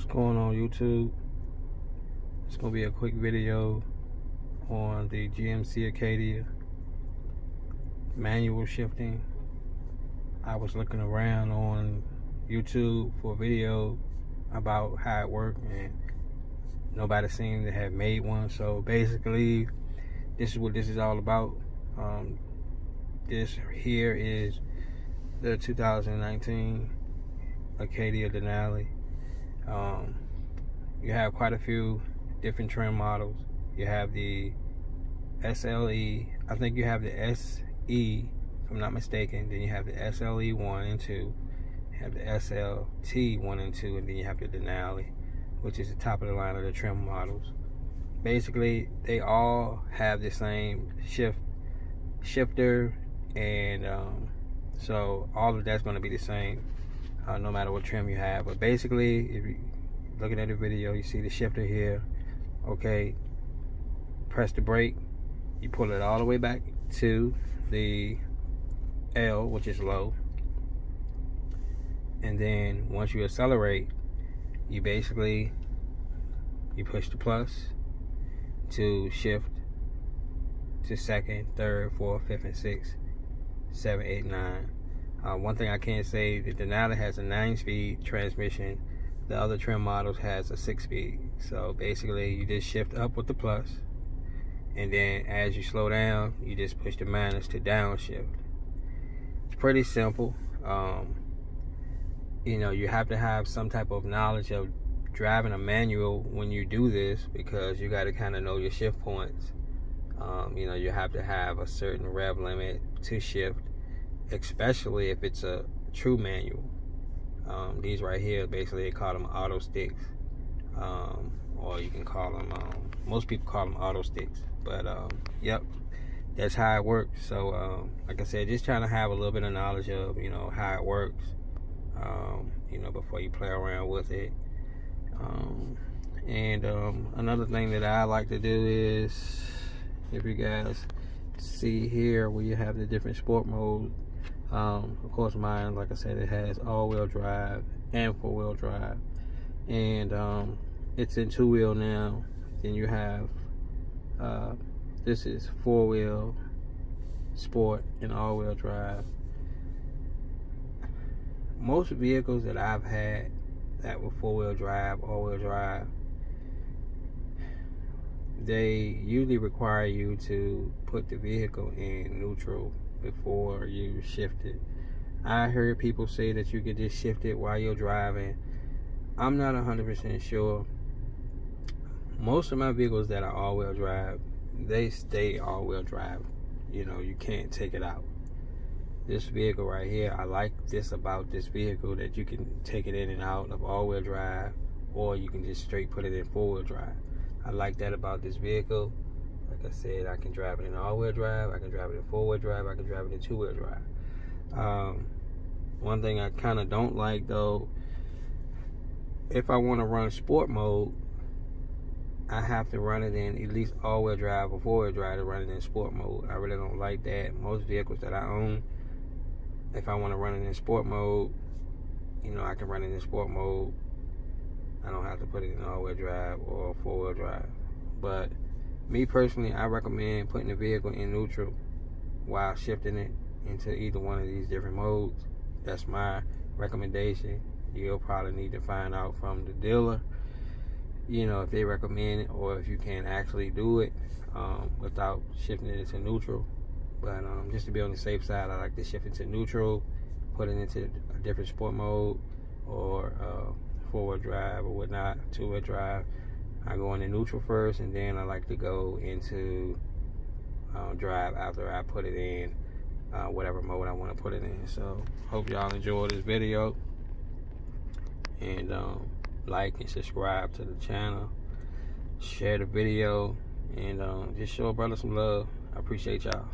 going on YouTube? It's gonna be a quick video on the GMC Acadia manual shifting. I was looking around on YouTube for a video about how it worked, and nobody seemed to have made one. So basically, this is what this is all about. This here is the 2019 Acadia Denali. You have quite a few different trim models. You have the SLE, I think you have the SE, if I'm not mistaken. Then you have the SLE 1 and 2. You have the SLT 1 and 2, and then you have the Denali, which is the top of the line of the trim models. Basically, they all have the same shifter, and so all of that's going to be the same, no matter what trim you have. But basically, if you're looking at the video, you see the shifter here. Okay, press the brake, you pull it all the way back to the L, which is low, and then once you accelerate, you push the plus to shift to second, third, fourth, fifth, and sixth, 7, 8, 9. One thing I can say, the Denali has a 9-speed transmission. The other trim models has a 6-speed. So basically, you just shift up with the plus, and then as you slow down, you just push the minus to downshift. It's pretty simple. You know, you have to have some type of knowledge of driving a manual when you do this, because you got to kind of know your shift points. You know, you have to have a certain rev limit to shift, especially if it's a true manual. These right here, basically they call them auto sticks, or you can call them, most people call them auto sticks, but yep, that's how it works. So like I said, just trying to have a little bit of knowledge of, you know, how it works, you know, before you play around with it. And another thing that I like to do is, if you guys see here where you have the different sport modes, of course mine, like I said, it has all-wheel drive and 4-wheel drive, and it's in 2-wheel now. Then you have this is 4-wheel, sport, and all-wheel drive. Most vehicles that I've had that were 4-wheel drive, all-wheel drive, they usually require you to put the vehicle in neutral before you shift it. I heard people say that you could just shift it while you're driving. I'm not 100% sure. Most of my vehicles that are all-wheel drive, they stay all-wheel drive. You know, you can't take it out. This vehicle right here, I like this about this vehicle, that you can take it in and out of all-wheel drive, or you can just straight put it in 4-wheel drive. I like that about this vehicle. Like I said, I can drive it in all-wheel drive, I can drive it in 4-wheel drive, I can drive it in 2-wheel drive. One thing I kind of don't like though, if I want to run sport mode, I have to run it in at least all-wheel drive or 4-wheel drive to run it in sport mode. I really don't like that. Most vehicles that I own, if I want to run it in sport mode, you know, I can run it in sport mode. I don't have to put it in all-wheel drive or 4-wheel drive. But me personally, I recommend putting the vehicle in neutral while shifting it into either one of these different modes. That's my recommendation. You'll probably need to find out from the dealer, you know, if they recommend it, or if you can actually do it without shifting it into neutral. But just to be on the safe side, I like to shift it to neutral, put it into a different sport mode, or 4-wheel drive or whatnot, 2-wheel drive. I go into neutral first, and then I like to go into drive after I put it in whatever mode I want to put it in. So hope y'all enjoyed this video, and like and subscribe to the channel, share the video, and just show a brother some love. I appreciate y'all.